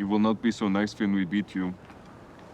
You will not be so nice when we beat you.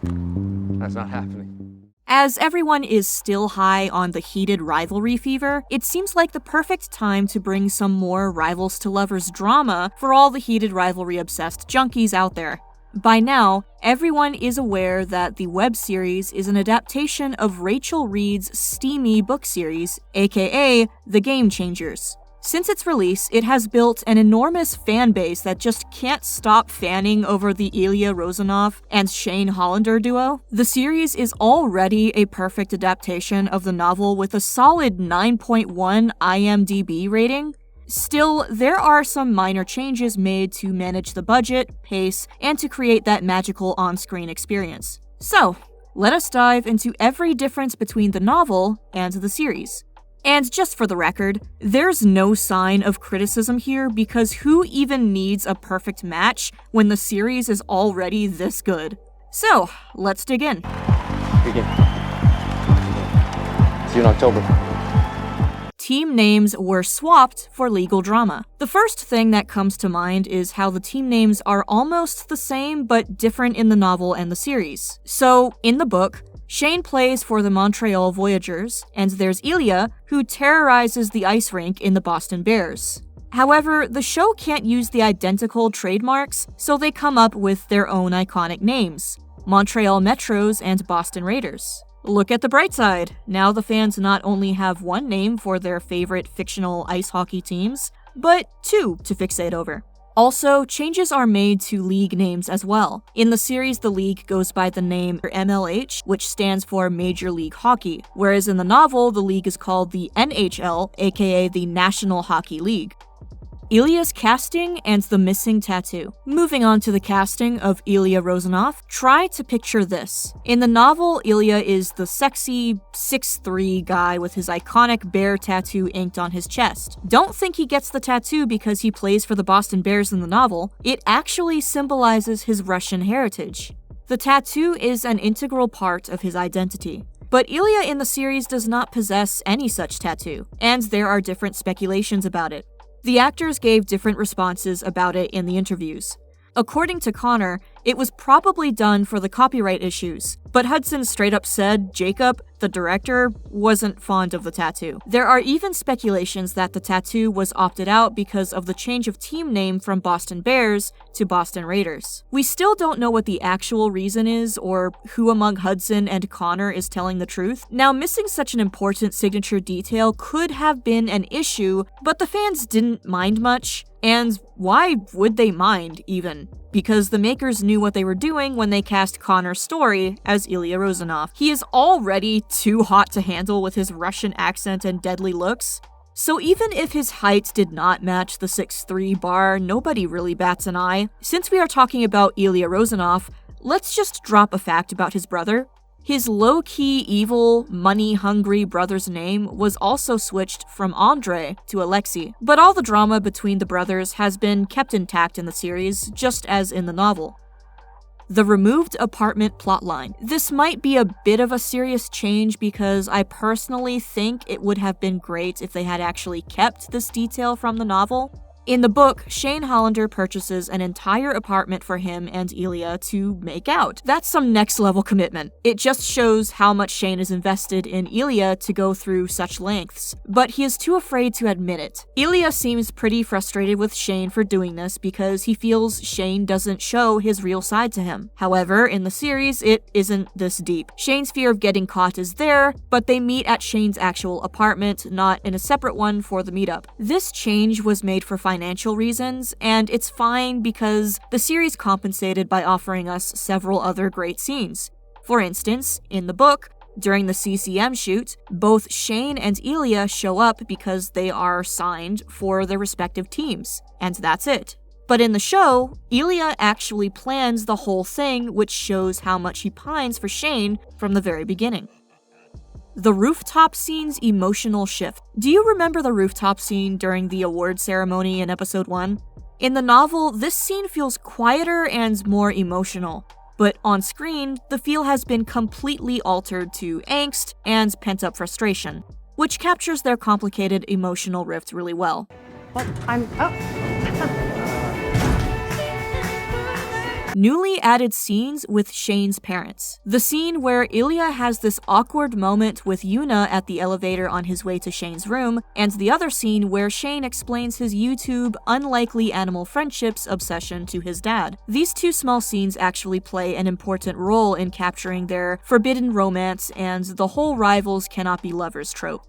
That's not happening. As everyone is still high on the heated rivalry fever, it seems like the perfect time to bring some more rivals to lovers drama for all the heated rivalry obsessed junkies out there. By now, everyone is aware that the web series is an adaptation of Rachel Reid's steamy book series, aka The Game Changers. Since its release, it has built an enormous fan base that just can't stop fanning over the Ilya Rozanov and Shane Hollander duo. The series is already a perfect adaptation of the novel with a solid 9.1 IMDb rating. Still, there are some minor changes made to manage the budget, pace, and to create that magical on-screen experience. So, let us dive into every difference between the novel and the series. And just for the record, there's no sign of criticism here because who even needs a perfect match when the series is already this good? So, let's dig in. Begin. See you in October. Team names were swapped for legal drama. The first thing that comes to mind is how the team names are almost the same but different in the novel and the series. So, in the book, Shane plays for the Montreal Voyageurs, and there's Ilia, who terrorizes the ice rink in the Boston Bears. However, the show can't use the identical trademarks, so they come up with their own iconic names: Montreal Metros and Boston Raiders. Look at the bright side. Now the fans not only have one name for their favorite fictional ice hockey teams, but two to fixate over. Also, changes are made to league names as well. In the series, the league goes by the name MLH, which stands for Major League Hockey, whereas in the novel, the league is called the NHL, aka the National Hockey League. Ilia's casting and the missing tattoo. Moving on to the casting of Ilya Rozanov, try to picture this. In the novel, Ilia is the sexy 6'3" guy with his iconic bear tattoo inked on his chest. Don't think he gets the tattoo because he plays for the Boston Bears in the novel. It actually symbolizes his Russian heritage. The tattoo is an integral part of his identity. But Ilia in the series does not possess any such tattoo, and there are different speculations about it. The actors gave different responses about it in the interviews. According to Connor, it was probably done for the copyright issues, but Hudson straight up said Jacob, the director, wasn't fond of the tattoo. There are even speculations that the tattoo was opted out because of the change of team name from Boston Bears to Boston Raiders. We still don't know what the actual reason is or who among Hudson and Connor is telling the truth. Now, missing such an important signature detail could have been an issue, but the fans didn't mind much. And why would they mind, even? Because the makers knew what they were doing when they cast Connor's story as Ilya Rozanov. He is already too hot to handle with his Russian accent and deadly looks. So even if his height did not match the 6'3" bar, nobody really bats an eye. Since we are talking about Ilya Rozanov, let's just drop a fact about his brother. His low-key, evil, money-hungry brother's name was also switched from Andrei to Alexei, but all the drama between the brothers has been kept intact in the series, just as in the novel. The removed apartment plotline. This might be a bit of a serious change because I personally think it would have been great if they had actually kept this detail from the novel. In the book, Shane Hollander purchases an entire apartment for him and Ilia to make out. That's some next-level commitment. It just shows how much Shane is invested in Ilia to go through such lengths, but he is too afraid to admit it. Ilia seems pretty frustrated with Shane for doing this because he feels Shane doesn't show his real side to him. However, in the series, it isn't this deep. Shane's fear of getting caught is there, but they meet at Shane's actual apartment, not in a separate one for the meetup. This change was made for financial reasons, and it's fine because the series compensated by offering us several other great scenes. For instance, in the book, during the CCM shoot, both Shane and Ilia show up because they are signed for their respective teams, and that's it. But in the show, Ilia actually plans the whole thing, which shows how much he pines for Shane from the very beginning. The rooftop scene's emotional shift. Do you remember the rooftop scene during the award ceremony in episode 1? In the novel, this scene feels quieter and more emotional, but on screen, the feel has been completely altered to angst and pent-up frustration, which captures their complicated emotional rift really well. Newly added scenes with Shane's parents. The scene where Ilia has this awkward moment with Yuna at the elevator on his way to Shane's room, and the other scene where Shane explains his YouTube unlikely animal friendships obsession to his dad. These two small scenes actually play an important role in capturing their forbidden romance and the whole rivals cannot be lovers trope.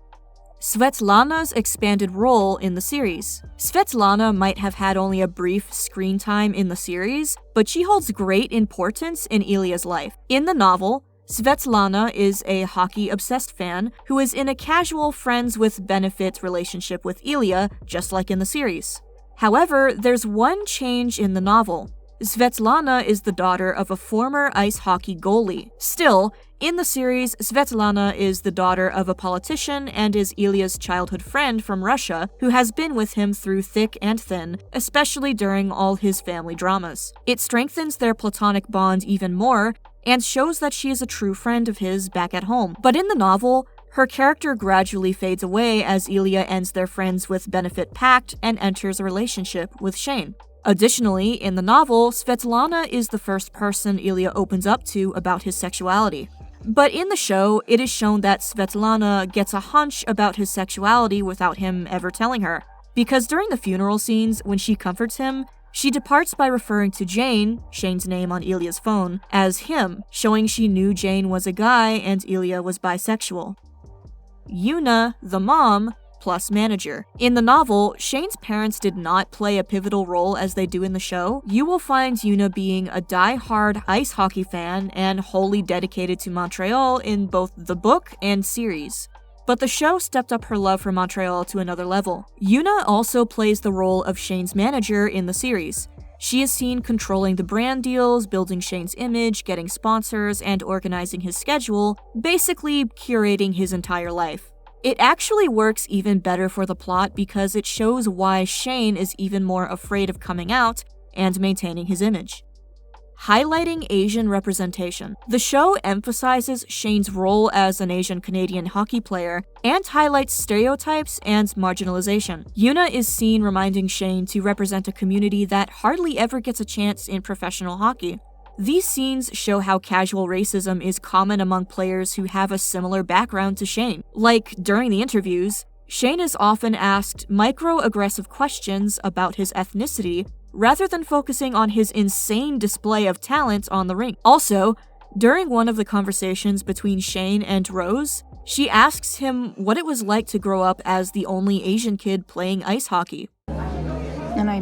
Svetlana's expanded role in the series. Svetlana might have had only a brief screen time in the series, but she holds great importance in Ilia's life. In the novel, Svetlana is a hockey-obsessed fan who is in a casual friends-with-benefit relationship with Ilia, just like in the series. However, there's one change in the novel. Svetlana is the daughter of a former ice hockey goalie. Still, in the series, Svetlana is the daughter of a politician and is Ilia's childhood friend from Russia who has been with him through thick and thin, especially during all his family dramas. It strengthens their platonic bond even more and shows that she is a true friend of his back at home. But in the novel, her character gradually fades away as Ilia ends their friends with benefit pact and enters a relationship with Shane. Additionally, in the novel, Svetlana is the first person Ilia opens up to about his sexuality. But in the show, it is shown that Svetlana gets a hunch about his sexuality without him ever telling her. Because during the funeral scenes, when she comforts him, she departs by referring to Jane, Shane's name on Ilia's phone, as him, showing she knew Jane was a guy and Ilia was bisexual. Yuna, the mom, plus manager. In the novel, Shane's parents did not play a pivotal role as they do in the show. You will find Yuna being a die-hard ice hockey fan and wholly dedicated to Montreal in both the book and series. But the show stepped up her love for Montreal to another level. Yuna also plays the role of Shane's manager in the series. She is seen controlling the brand deals, building Shane's image, getting sponsors, and organizing his schedule, basically curating his entire life. It actually works even better for the plot because it shows why Shane is even more afraid of coming out and maintaining his image. Highlighting Asian representation. The show emphasizes Shane's role as an Asian Canadian hockey player and highlights stereotypes and marginalization. Yuna is seen reminding Shane to represent a community that hardly ever gets a chance in professional hockey. These scenes show how casual racism is common among players who have a similar background to Shane. Like, during the interviews, Shane is often asked microaggressive questions about his ethnicity rather than focusing on his insane display of talent on the rink. Also, during one of the conversations between Shane and Rose, she asks him what it was like to grow up as the only Asian kid playing ice hockey. And I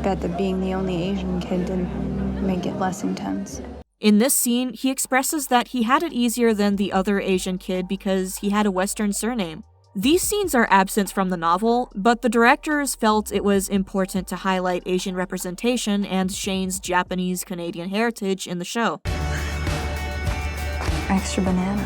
bet that being the only Asian kid didn't make it less intense. In this scene, he expresses that he had it easier than the other Asian kid because he had a Western surname. These scenes are absent from the novel, but the directors felt it was important to highlight Asian representation and Shane's Japanese-Canadian heritage in the show. Extra banana.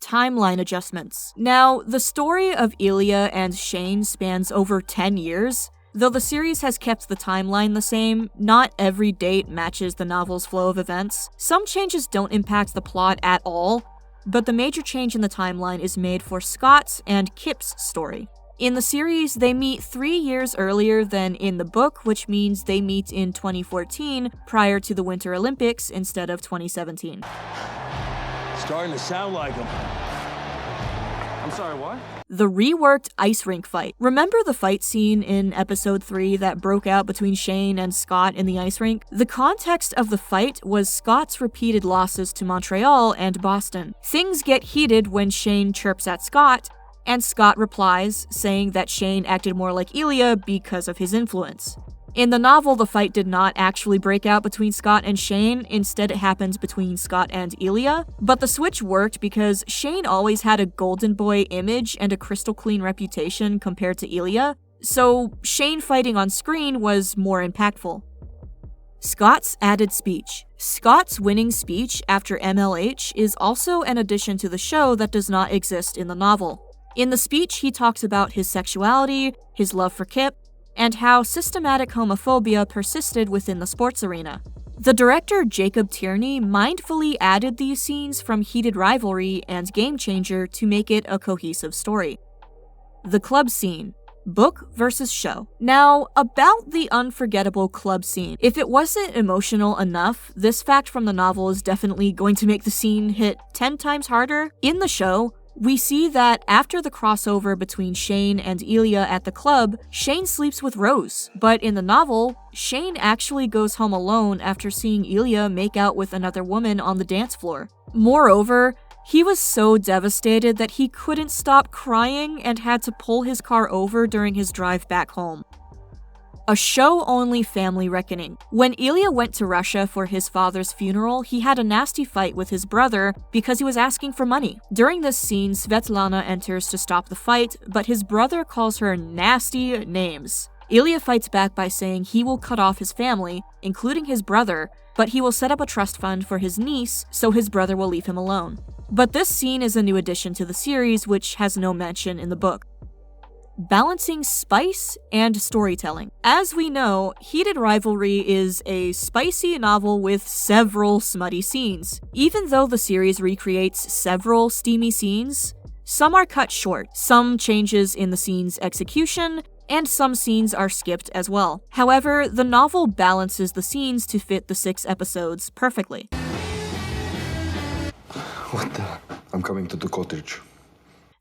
Timeline adjustments. Now, the story of Ilia and Shane spans over 10 years. Though the series has kept the timeline the same, not every date matches the novel's flow of events. Some changes don't impact the plot at all, but the major change in the timeline is made for Scott's and Kip's story. In the series, they meet 3 years earlier than in the book, which means they meet in 2014 prior to the Winter Olympics instead of 2017. Starting to sound like him. I'm sorry, what? The reworked ice rink fight. Remember the fight scene in episode 3 that broke out between Shane and Scott in the ice rink? The context of the fight was Scott's repeated losses to Montreal and Boston. Things get heated when Shane chirps at Scott, and Scott replies, saying that Shane acted more like Ilia because of his influence. In the novel, the fight did not actually break out between Scott and Shane, instead it happens between Scott and Ilia, but the switch worked because Shane always had a golden boy image and a crystal clean reputation compared to Ilia, so Shane fighting on screen was more impactful. Scott's added speech. Scott's winning speech after MLH is also an addition to the show that does not exist in the novel. In the speech, he talks about his sexuality, his love for Kip, and how systematic homophobia persisted within the sports arena. The director Jacob Tierney mindfully added these scenes from Heated Rivalry and Game Changer to make it a cohesive story. The club scene. Book versus show. Now, about the unforgettable club scene. If it wasn't emotional enough, this fact from the novel is definitely going to make the scene hit 10 times harder. In the show, we see that after the crossover between Shane and Ilia at the club, Shane sleeps with Rose. But in the novel, Shane actually goes home alone after seeing Ilia make out with another woman on the dance floor. Moreover, he was so devastated that he couldn't stop crying and had to pull his car over during his drive back home. A show-only family reckoning. When Ilia went to Russia for his father's funeral, he had a nasty fight with his brother because he was asking for money. During this scene, Svetlana enters to stop the fight, but his brother calls her nasty names. Ilia fights back by saying he will cut off his family, including his brother, but he will set up a trust fund for his niece so his brother will leave him alone. But this scene is a new addition to the series, which has no mention in the book. Balancing spice and storytelling. As we know, Heated Rivalry is a spicy novel with several smutty scenes. Even though the series recreates several steamy scenes, some are cut short, some changes in the scene's execution, and some scenes are skipped as well. However, the novel balances the scenes to fit the 6 episodes perfectly. What the? I'm coming to the cottage.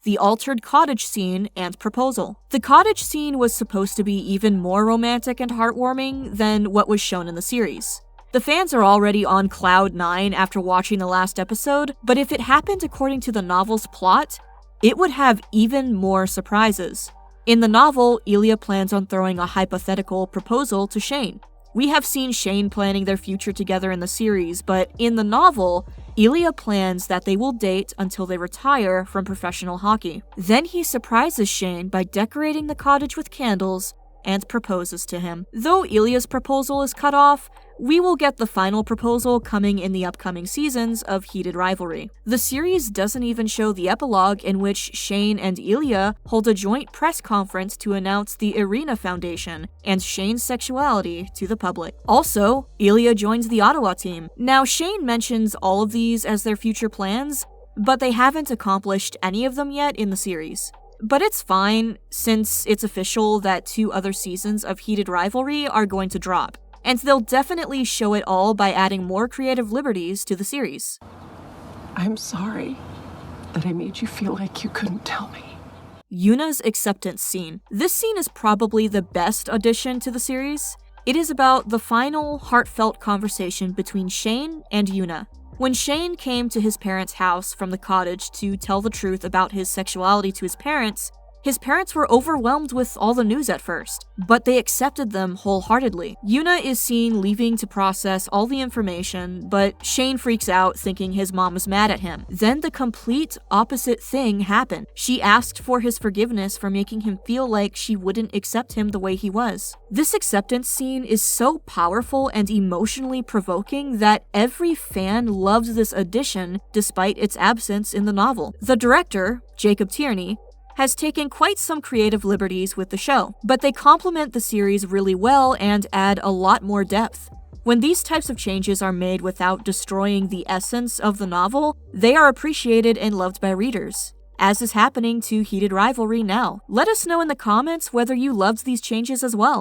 The altered cottage scene and proposal. The cottage scene was supposed to be even more romantic and heartwarming than what was shown in the series. The fans are already on cloud 9 after watching the last episode, but if it happened according to the novel's plot, it would have even more surprises. In the novel, Ilia plans on throwing a hypothetical proposal to Shane. We have seen Shane planning their future together in the series, but in the novel, Ilia plans that they will date until they retire from professional hockey. Then he surprises Shane by decorating the cottage with candles and proposes to him. Though Ilia's proposal is cut off, we will get the final proposal coming in the upcoming seasons of Heated Rivalry. The series doesn't even show the epilogue in which Shane and Ilia hold a joint press conference to announce the Irina Foundation and Shane's sexuality to the public. Also, Ilia joins the Ottawa team. Now, Shane mentions all of these as their future plans, but they haven't accomplished any of them yet in the series. But it's fine, since it's official that 2 other seasons of Heated Rivalry are going to drop. And they'll definitely show it all by adding more creative liberties to the series. I'm sorry that I made you feel like you couldn't tell me. Yuna's acceptance scene. This scene is probably the best addition to the series. It is about the final, heartfelt conversation between Shane and Yuna. When Shane came to his parents' house from the cottage to tell the truth about his sexuality to his parents were overwhelmed with all the news at first, but they accepted them wholeheartedly. Yuna is seen leaving to process all the information, but Shane freaks out thinking his mom is mad at him. Then the complete opposite thing happened. She asked for his forgiveness for making him feel like she wouldn't accept him the way he was. This acceptance scene is so powerful and emotionally provoking that every fan loves this addition despite its absence in the novel. The director, Jacob Tierney, has taken quite some creative liberties with the show, but they complement the series really well and add a lot more depth. When these types of changes are made without destroying the essence of the novel, they are appreciated and loved by readers, as is happening to Heated Rivalry now. Let us know in the comments whether you loved these changes as well.